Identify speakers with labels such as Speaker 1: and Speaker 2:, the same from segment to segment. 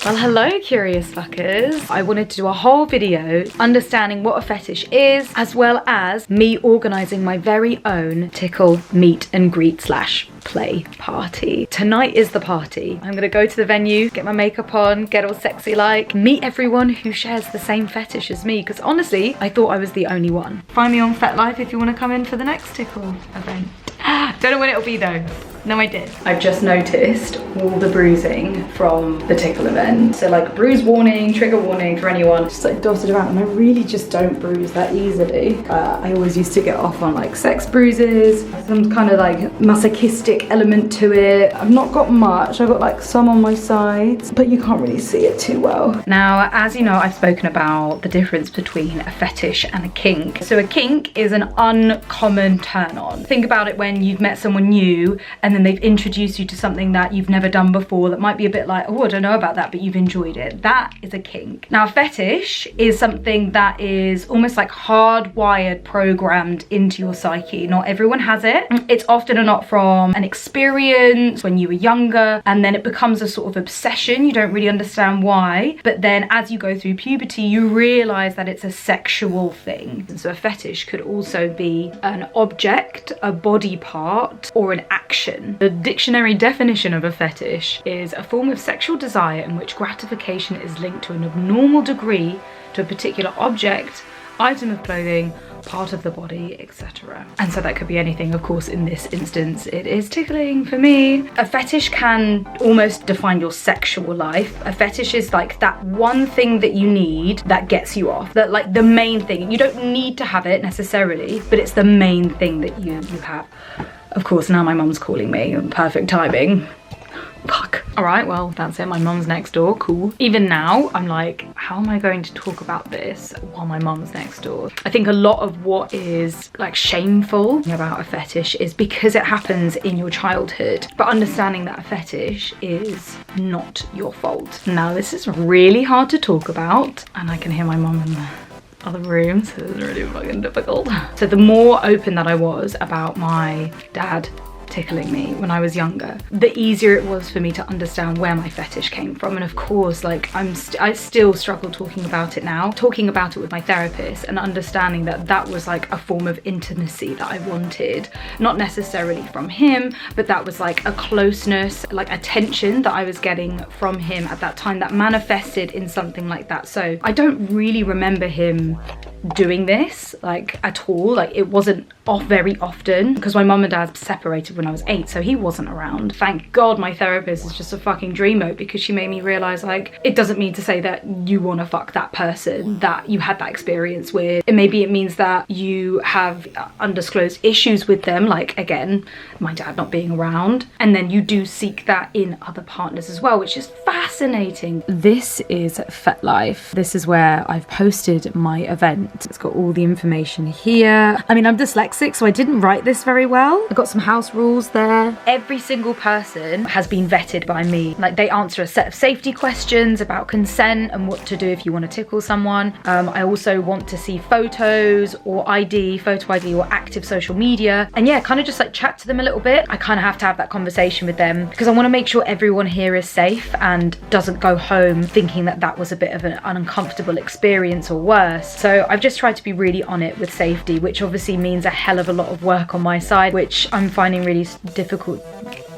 Speaker 1: Well, hello curious fuckers. I wanted to do a whole video understanding what a fetish is, as well as me organising my very own tickle meet and greet slash play party. Tonight is the party. I'm gonna go to the venue, get my makeup on, get all sexy like, meet everyone who shares the same fetish as me, because honestly, I thought I was the only one. Find me on FetLife if you want to come in for the next tickle event. Don't know when it'll be though. No, I did. I've just noticed all the bruising from the tickle event. So like bruise warning, trigger warning for anyone. Just like dotted around, and I really just don't bruise that easily. I always used to get off on like sex bruises, some kind of like masochistic element to it. I've not got much. I've got like some on my sides, but you can't really see it too well. Now, as you know, I've spoken about the difference between a fetish and a kink. So a kink is an uncommon turn on. Think about it when you've met someone new and then they've introduced you to something that you've never done before that might be a bit like, oh, I don't know about that, but you've enjoyed it. That is a kink. Now, a fetish is something that is almost like hardwired, programmed into your psyche. Not everyone has it. It's often or not from an experience when you were younger, and then it becomes a sort of obsession. You don't really understand why, but then as you go through puberty, you realize that it's a sexual thing. And so a fetish could also be an object, a body part, or an action. The dictionary definition of a fetish is a form of sexual desire in which gratification is linked to an abnormal degree to a particular object, item of clothing, part of the body, etc. And so that could be anything. Of course, in this instance, it is tickling for me. A fetish can almost define your sexual life. A fetish is like that one thing that you need that gets you off. That like the main thing. You don't need to have it necessarily, but it's the main thing that you have. Of course, now my mum's calling me. Perfect timing. Fuck. All right, well, that's it. My mum's next door. Cool. Even now, I'm like, how am I going to talk about this while my mum's next door? I think a lot of what is like shameful about a fetish is because it happens in your childhood, but understanding that a fetish is not your fault. Now, this is really hard to talk about, and I can hear my mum in the other room, so it's really fucking difficult. So the more open that I was about my dad tickling me when I was younger, the easier it was for me to understand where my fetish came from. And of course, like I still struggle talking about it now, talking about it with my therapist and understanding that that was like a form of intimacy that I wanted, not necessarily from him, but that was like a closeness, like attention that I was getting from him at that time that manifested in something like that. So I don't really remember him doing this like at all. Like it wasn't off very often because my mum and dad separated when I was 8, so he wasn't around. Thank God my therapist is just a fucking dreamboat, because she made me realize like it doesn't mean to say that you want to fuck that person that you had that experience with. And maybe it means that you have undisclosed issues with them, like again my dad not being around, and then you do seek that in other partners as well, which is fascinating. This is FetLife. This is where I've posted my event. It's got all the information here. I mean, I'm dyslexic, so I didn't write this very well. I've got some house rules there. Every single person has been vetted by me. Like they answer a set of safety questions about consent and what to do if you want to tickle someone. I also want to see photos or ID, photo ID or active social media. And yeah, kind of just like chat to them a little bit. I kind of have to have that conversation with them because I want to make sure everyone here is safe and doesn't go home thinking that that was a bit of an uncomfortable experience or worse. So I've just tried to be really on it with safety, which obviously means a hell of a lot of work on my side, which I'm finding really difficult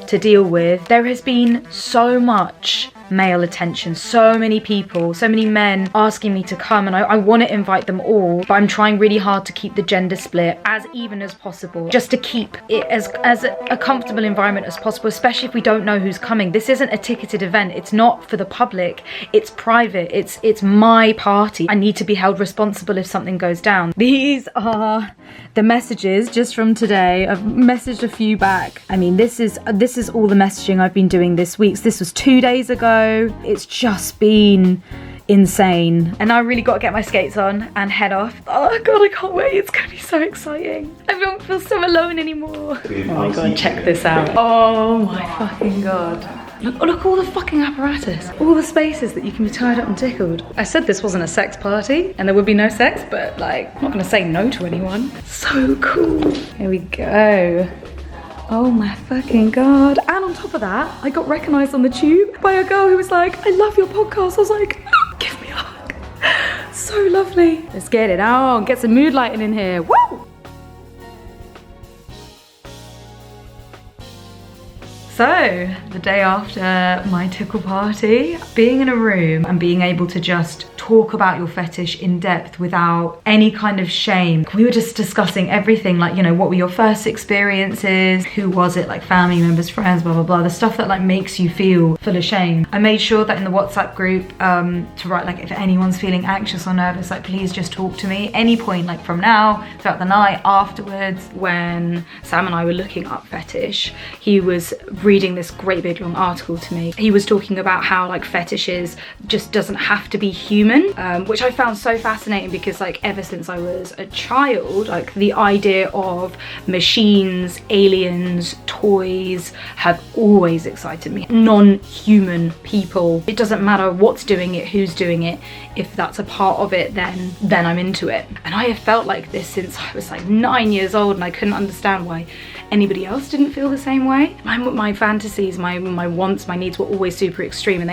Speaker 1: to deal with. There has been so much male attention, so many people, so many men asking me to come, and I want to invite them all, but I'm trying really hard to keep the gender split as even as possible, just to keep it as a comfortable environment as possible, especially if we don't know who's coming. This isn't a ticketed event. It's not for the public. It's private. It's my party. I need to be held responsible if something goes down. These are the messages just from today. I've messaged a few back. I mean, this is all the messaging I've been doing this week. So this was 2 days ago. It's just been insane, and I really got to get my skates on and head off. Oh god, I can't wait. It's gonna be so exciting. I don't feel so alone anymore. Oh my god, check this out. Oh my fucking god. Look, all the fucking apparatus. All the spaces that you can be tied up and tickled. I said this wasn't a sex party and there would be no sex, but like, I'm not gonna say no to anyone. So cool. Here we go. Oh my fucking God. And on top of that, I got recognized on the tube by a girl who was like, I love your podcast. I was like, give me a hug. So lovely. Let's get it on. Get some mood lighting in here. Woo! So, the day after my tickle party, being in a room and being able to just talk about your fetish in depth without any kind of shame. We were just discussing everything, like, you know, what were your first experiences? Who was it? Like family members, friends, blah, blah, blah. The stuff that like makes you feel full of shame. I made sure that in the WhatsApp group to write like if anyone's feeling anxious or nervous, like please just talk to me. Any point, like from now, throughout the night, afterwards. When Sam and I were looking up fetish, he was reading this great big long article to me. He was talking about how like fetishes just doesn't have to be human, which I found so fascinating because like ever since I was a child, like the idea of machines, aliens, toys have always excited me. Non-human people, it doesn't matter what's doing it, who's doing it, if that's a part of it, then I'm into it. And I have felt like this since I was like 9 years old, and I couldn't understand why anybody else didn't feel the same way. My fantasies, my wants, my needs were always super extreme, and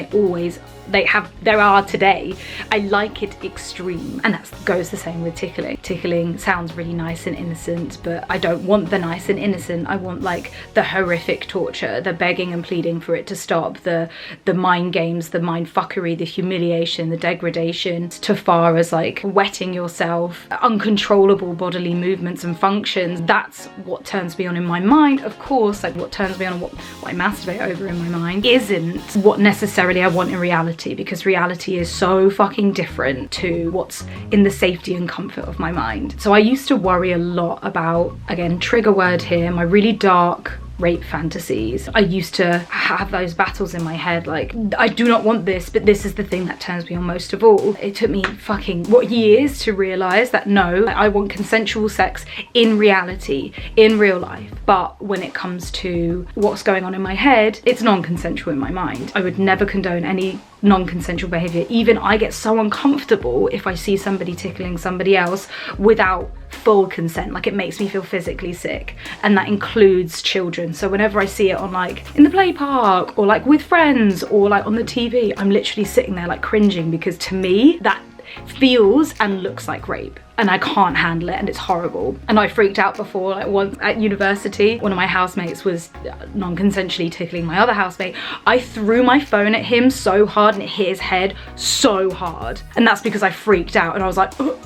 Speaker 1: there are today. I like it extreme, and that goes the same with tickling. Tickling sounds really nice and innocent, but I don't want the nice and innocent. I want like the horrific torture, the begging and pleading for it to stop, the mind games, the mind fuckery, the humiliation, the degradation, to far as like wetting yourself, uncontrollable bodily movements and functions. That's what turns me on in my mind. Of course, like what turns me on and what I masturbate over in my mind isn't what necessarily I want in reality, because reality is so fucking different to what's in the safety and comfort of my mind. So I used to worry a lot about, again, trigger word here, my really dark rape fantasies. I used to have those battles in my head, like, I do not want this, but this is the thing that turns me on most of all. It took me fucking years to realize that no, I want consensual sex in reality, in real life. But when it comes to what's going on in my head, it's non-consensual in my mind. I would never condone any non-consensual behavior. Even I get so uncomfortable if I see somebody tickling somebody else without full consent. Like, it makes me feel physically sick, and that includes children. So whenever I see it on like in the play park or like with friends or like on the TV, I'm literally sitting there like cringing, because to me that feels and looks like rape, and I can't handle it, and it's horrible. And I freaked out before, like once at university, one of my housemates was non-consensually tickling my other housemate. I threw my phone at him so hard and it hit his head so hard, and that's because I freaked out and I was like, oh,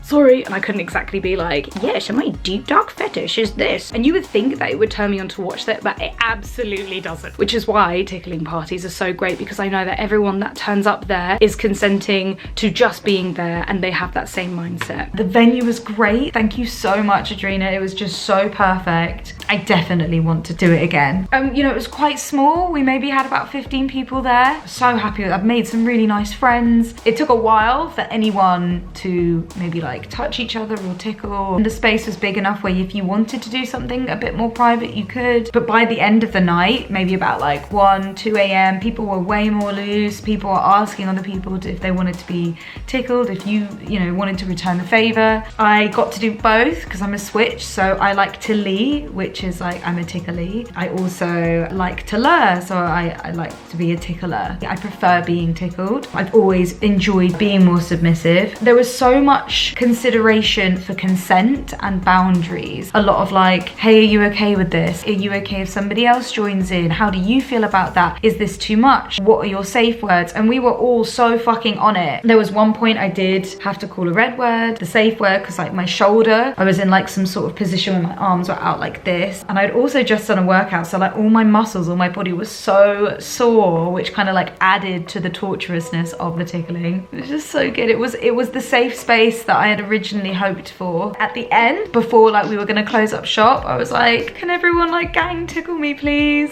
Speaker 1: sorry, and I couldn't exactly be like, yes, and my deep dark fetish is this. And you would think that it would turn me on to watch that, but it absolutely doesn't. Which is why tickling parties are so great, because I know that everyone that turns up there is consenting to just being there, and they have that same mindset. The venue was great. Thank you so much, Adrina. It was just so perfect. I definitely want to do it again. You know, it was quite small. We maybe had about 15 people there. So happy with it. I've made some really nice friends. It took a while for anyone to maybe like touch each other or tickle. And the space was big enough where if you wanted to do something a bit more private, you could. But by the end of the night, maybe about like 1, 2 a.m, people were way more loose. People were asking other people if they wanted to be tickled, if you know, wanted to return the favor. I got to do both because I'm a switch. So I like to lee, which is like I'm a ticklee. I also like to lure, so I like to be a tickler. I prefer being tickled. I've always enjoyed being more submissive. There was so much consideration for consent and boundaries. A lot of like, hey, are you okay with this? Are you okay if somebody else joins in? How do you feel about that? Is this too much? What are your safe words? And we were all so fucking on it. There was one point I did have to call a red word, the safe word, because like my shoulder, I was in like some sort of position where my arms were out like this. And I'd also just done a workout, so like all my muscles, all my body was so sore, which kind of like added to the torturousness of the tickling. It was just so good. It was the safe space that I had originally hoped for. At the end, before like we were gonna close up shop, I was like, can everyone like gang tickle me please?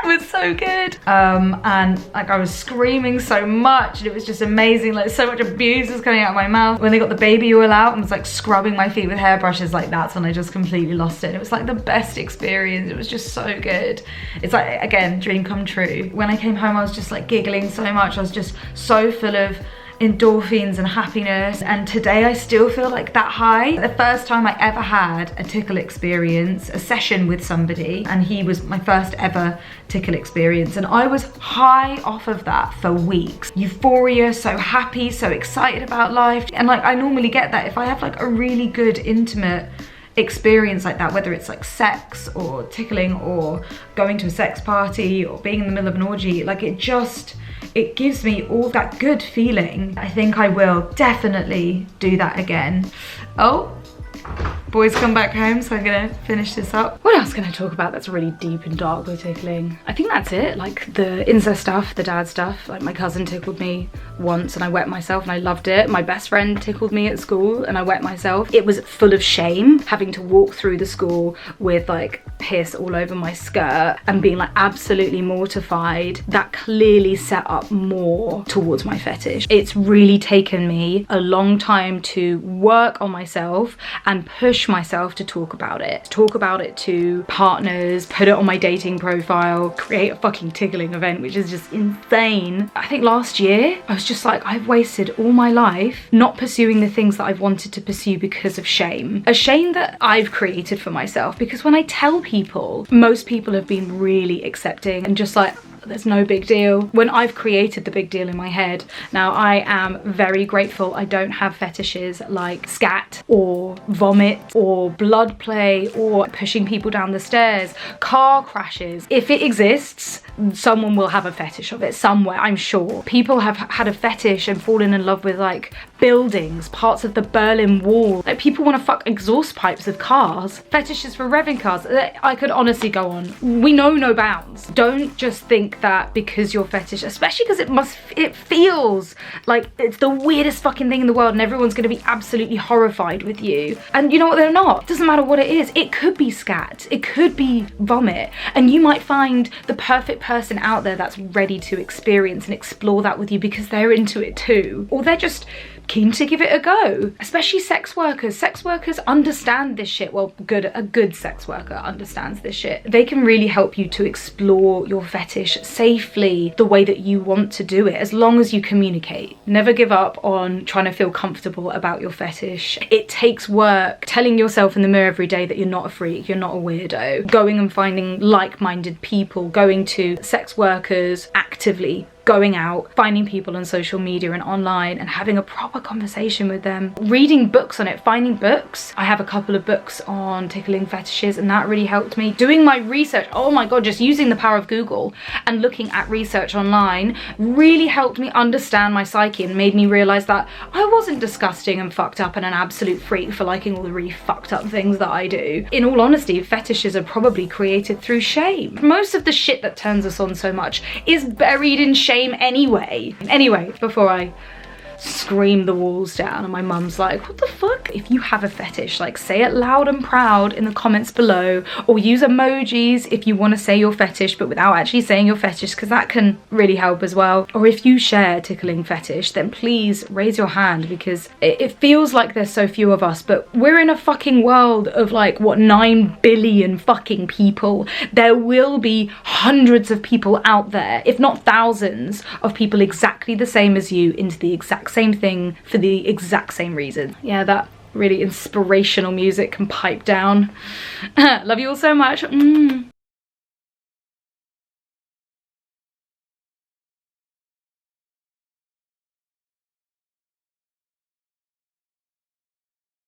Speaker 1: It was so good. And like I was screaming so much, and it was just amazing. Like so much abuse was coming out of my mouth. When they got the baby oil out and was like scrubbing my feet with hairbrushes, like that's when I just completely lost it. It was like the best experience. It was just so good. It's like, again, dream come true. When I came home, I was just like giggling so much. I was just so full of endorphins and happiness, and today I still feel like that high. The first time I ever had a tickle experience, a session with somebody, and he was my first ever tickle experience, and I was high off of that for weeks. Euphoria, so happy, so excited about life. And like, I normally get that if I have like a really good intimate experience like that, whether it's like sex or tickling or going to a sex party or being in the middle of an orgy, like it gives me all that good feeling. I think I will definitely do that again. Oh, boys come back home, so I'm gonna finish this up. What else can I talk about that's really deep and dark with tickling? I think that's it. Like the incest stuff, the dad stuff. Like my cousin tickled me once and I wet myself and I loved it. My best friend tickled me at school and I wet myself. It was full of shame, having to walk through the school with like piss all over my skirt and being like absolutely mortified. That clearly set up more towards my fetish. It's really taken me a long time to work on myself and push myself to talk about it to partners, put it on my dating profile, create a fucking tickling event, which is just insane. I think last year I was just like, I've wasted all my life not pursuing the things that I've wanted to pursue because of shame. A shame that I've created for myself, because when I tell people, most people have been really accepting and just like, there's no big deal, when I've created the big deal in my head. Now I am very grateful I don't have fetishes like scat or vomit or blood play or pushing people down the stairs, car crashes. If it exists, someone will have a fetish of it somewhere, I'm sure. People have had a fetish and fallen in love with like buildings, parts of the Berlin Wall. Like people want to fuck exhaust pipes of cars, fetishes for revving cars. I could honestly go on. We know no bounds. Don't just think that because you're fetish, especially because it feels like it's the weirdest fucking thing in the world and everyone's going to be absolutely horrified with you. And you know what, they're not. It doesn't matter what it is. It could be scat, it could be vomit, and you might find the perfect person out there that's ready to experience and explore that with you because they're into it too, or they're just keen to give it a go. Especially sex workers. Sex workers understand this shit. Well, a good sex worker understands this shit. They can really help you to explore your fetish safely, the way that you want to do it, as long as you communicate. Never give up on trying to feel comfortable about your fetish. It takes work telling yourself in the mirror every day that you're not a freak, you're not a weirdo. Going and finding like-minded people, going to sex workers actively, going out, finding people on social media and online and having a proper conversation with them, reading books on it, finding books. I have a couple of books on tickling fetishes and that really helped me. Doing my research, oh my god, just using the power of Google and looking at research online really helped me understand my psyche and made me realize that I wasn't disgusting and fucked up and an absolute freak for liking all the really fucked up things that I do. In all honesty, fetishes are probably created through shame. Most of the shit that turns us on so much is buried in shame anyway. Anyway, before I scream the walls down and my mum's like, what the fuck? If you have a fetish, like say it loud and proud in the comments below, or use emojis if you want to say your fetish but without actually saying your fetish, because that can really help as well. Or if you share tickling fetish, then please raise your hand, because it feels like there's so few of us, but we're in a fucking world of like, what, 9 billion fucking people. There will be hundreds of people out there, if not thousands, of people exactly the same as you, into the exact same thing for the exact same reason. Yeah, that really inspirational music can pipe down. Love you all so much.